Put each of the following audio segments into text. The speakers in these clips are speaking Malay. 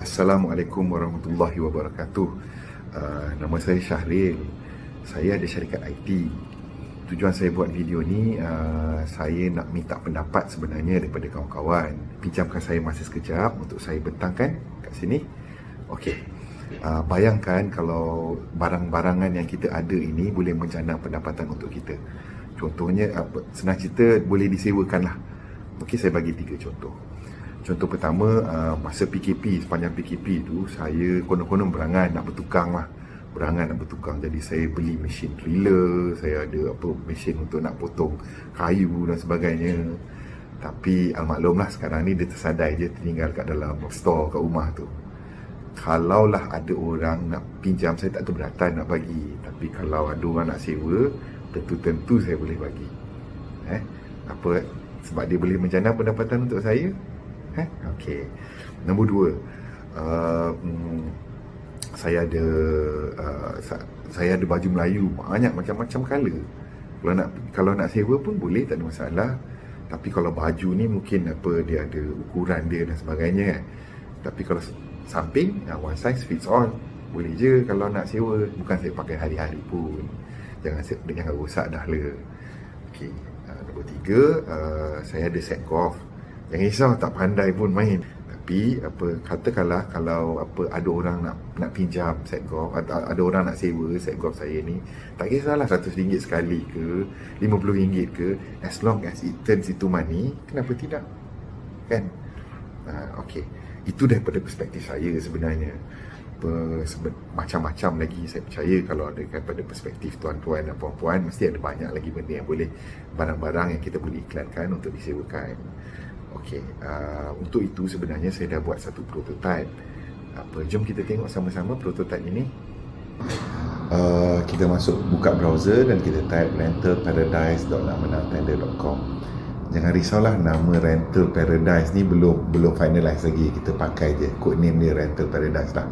Assalamualaikum warahmatullahi wabarakatuh. Nama saya Syahril. Saya ada syarikat IT. Tujuan saya buat video ni, saya nak minta pendapat sebenarnya daripada kawan-kawan. Pinjamkan saya masa sekejap untuk saya bentangkan kat sini. Okey. Bayangkan kalau barang-barangan yang kita ada ini boleh menjana pendapatan untuk kita. Contohnya, senang cerita, boleh disewakan lah. Okey, saya bagi 3 contoh. Contoh pertama, masa PKP, sepanjang PKP tu, saya konon-konon berangan nak bertukang lah. Berangan nak bertukang. Jadi saya beli mesin driller, saya ada mesin untuk nak potong kayu dan sebagainya. Tapi maklumlah sekarang ni dia tersadai je, tertinggal kat dalam store kat rumah tu. Kalaulah ada orang nak pinjam, saya tak keberatan nak bagi. Tapi kalau ada orang nak sewa, tentu-tentu saya boleh bagi. Apa? Sebab dia boleh menjana pendapatan untuk saya. Okey. Nombor 2, saya ada baju Melayu banyak macam-macam color. Kalau nak sewa pun boleh, tak ada masalah. Tapi kalau baju ni mungkin dia ada ukuran dia dan sebagainya kan. Tapi kalau samping, one size fits all, boleh je kalau nak sewa. Bukan saya pakai hari-hari pun. Jangan rosak dah lah. Okey. Nombor 3, saya ada set golf. Jangan risau, tak pandai pun main. Tapi katakanlah kalau ada orang nak pinjam set golf, ada orang nak sewa set golf saya ni, tak kisahlah RM100 sekali ke RM50 ke, as long as it turns into money, kenapa tidak? Kan? Okey. Itu daripada perspektif saya sebenarnya. Macam-macam lagi saya percaya kalau ada daripada perspektif tuan-tuan dan puan-puan, mesti ada banyak lagi benda yang boleh, barang-barang yang kita boleh iklankan untuk disewakan. Okey, untuk itu sebenarnya saya dah buat satu prototype. Jom kita tengok sama-sama prototype ini. Kita buka browser dan kita type rentalparadise.nakmenangtender.com. Jangan risaulah, nama Rental Paradise ni belum finalize lagi. Kita pakai je code name dia Rental Paradise lah.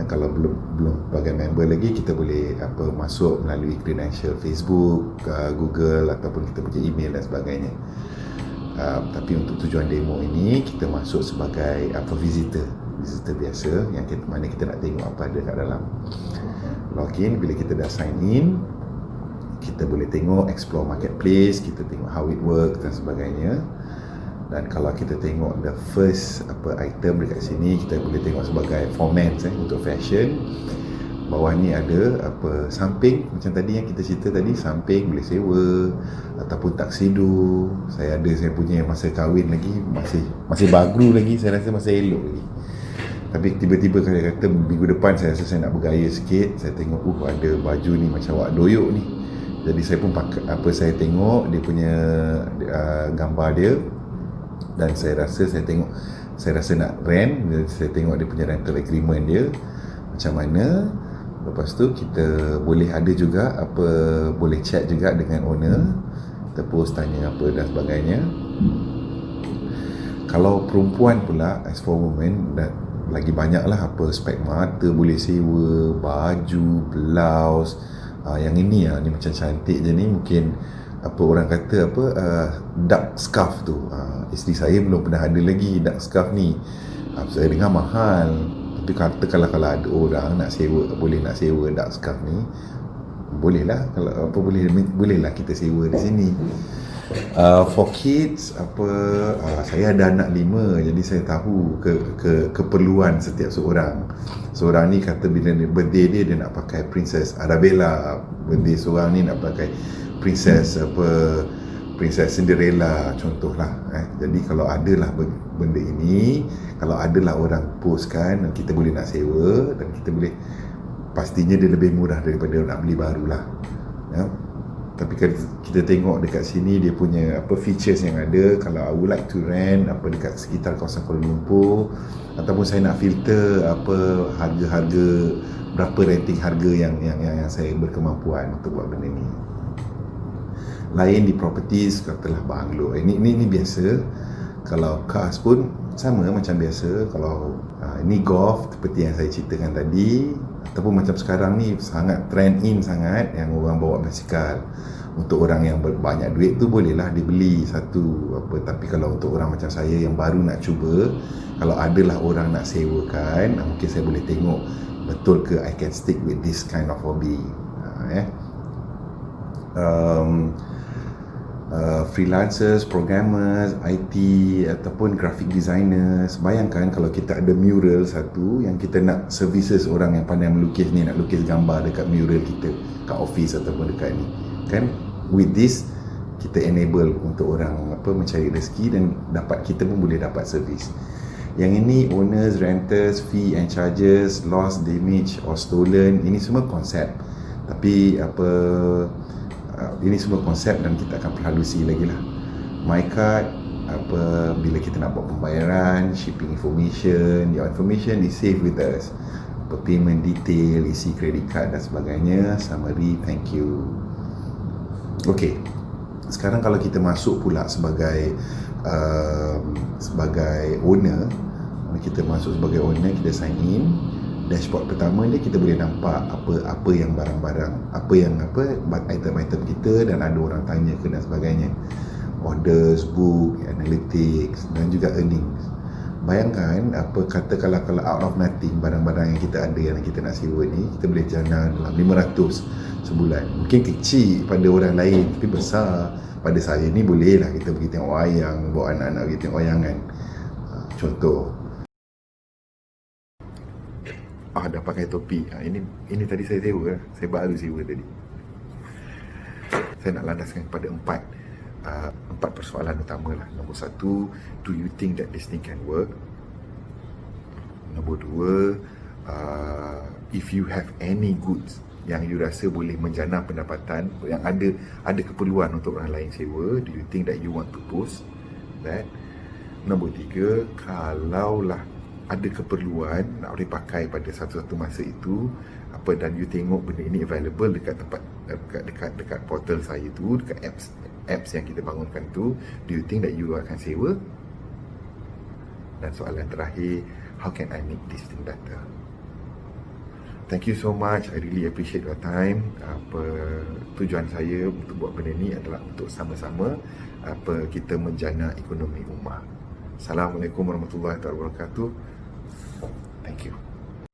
Kalau belum bagai member lagi, kita boleh masuk melalui credential Facebook, Google ataupun kita punya email dan sebagainya. Tapi untuk tujuan demo ini, kita masuk sebagai visitor biasa yang mana kita nak tengok apa ada kat dalam. Login. Bila kita dah sign in, kita boleh tengok explore marketplace, kita tengok how it works dan sebagainya. Dan kalau kita tengok the first item dekat sini, kita boleh tengok sebagai formats untuk fashion. Bawah ni ada samping, macam tadi yang kita cerita tadi, samping boleh sewa ataupun taksido. Saya punya masa kahwin lagi, masih baru lagi, saya rasa masih elok lagi. Tapi tiba-tiba saya kata minggu depan saya rasa saya nak bergaya sikit, saya tengok ada baju ni macam wak doyok ni. Jadi saya pun pakai saya tengok dia punya gambar dia, dan saya rasa nak rent. Saya tengok dia punya rental agreement dia macam mana. Lepas tu kita boleh ada juga boleh chat juga dengan owner, kita post tanya dan sebagainya. Kalau perempuan pula, as for women, lagi banyak lah spek mata boleh sewa, baju, blouse. Yang ini ni macam cantik je ni, mungkin orang kata dark scarf tu. Isteri saya belum pernah ada lagi dark scarf ni. Saya dengar mahal. Tapi katakanlah kalau ada orang nak sewa dark scarf ni, bolehlah. Kalau bolehlah kita sewa di sini. For kids, saya ada anak 5, jadi saya tahu keperluan setiap seorang. Seorang ni kata bila birthday dia nak pakai Princess Arabella, birthday seorang ni nak pakai Princess Cinderella contohlah. Jadi kalau adalah benda ini, kalau adalah orang postkan, kita boleh nak sewa, dan kita boleh, pastinya dia lebih murah daripada nak beli barulah. Tapi kalau kita tengok dekat sini, dia punya features yang ada. Kalau I would like to rent dekat sekitar kawasan Kuala Lumpur, ataupun saya nak filter harga-harga, berapa rating harga yang saya berkemampuan untuk buat benda ni. Lain di properties, katalah banglo. Ini biasa. Kalau cars pun sama macam biasa. Kalau ni golf seperti yang saya ceritakan tadi, ataupun macam sekarang ni sangat trend in sangat yang orang bawa basikal. Untuk orang yang banyak duit tu bolehlah dibeli satu apa, tapi kalau untuk orang macam saya yang baru nak cuba, kalau adalah orang nak sewakan, mungkin saya boleh tengok betul ke I can stick with this kind of hobby. Freelancers, programmers, IT ataupun graphic designers, bayangkan kalau kita ada mural satu yang kita nak services orang yang pandai melukis ni, nak lukis gambar dekat mural kita kat office ataupun dekat ni kan, with this kita enable untuk orang apa mencari rezeki dan dapat, kita pun boleh dapat servis. Yang ini owners, renters, fee and charges, lost, damage or stolen, ini semua konsep. Tapi apa, ini semua konsep dan kita akan perhalusi lagi lah. My card, apa, bila kita nak buat pembayaran, shipping information, your information is safe with us. Apa, payment detail, isi credit card dan sebagainya, summary, thank you. Okay, sekarang kalau kita masuk pula sebagai owner, kita masuk sebagai owner, kita sign in. Dashboard pertama ni kita boleh nampak apa yang barang-barang, apa item-item kita dan ada orang tanya ke dan sebagainya. Orders, book, analytics dan juga earnings. Bayangkan apa kata kalau out of nothing barang-barang yang kita ada yang kita nak sewa ni, kita boleh jana dalam 500 sebulan. Mungkin kecil pada orang lain tapi besar pada saya ni, boleh lah kita pergi tengok wayang, bawa anak-anak pergi tengok wayangan. Contoh dah pakai topi. Ini tadi saya sewa, saya baru sewa tadi. Saya nak landaskan kepada empat persoalan utama lah. Nombor satu, do you think that this thing can work? Nombor dua, if you have any goods yang you rasa boleh menjana pendapatan, yang ada keperluan untuk orang lain sewa, do you think that you want to post that? Nombor tiga, kalaulah ada keperluan nak boleh pakai pada satu-satu masa itu apa, dan you tengok benda ini available dekat tempat dekat portal saya tu, dekat apps yang kita bangunkan tu, do you think that you akan sewa? Dan soalan terakhir, how can I make this thing better? Thank you so much, I really appreciate your time. Tujuan saya untuk buat benda ni adalah untuk sama-sama kita menjana ekonomi rumah. Assalamualaikum warahmatullahi wabarakatuh. Thank you.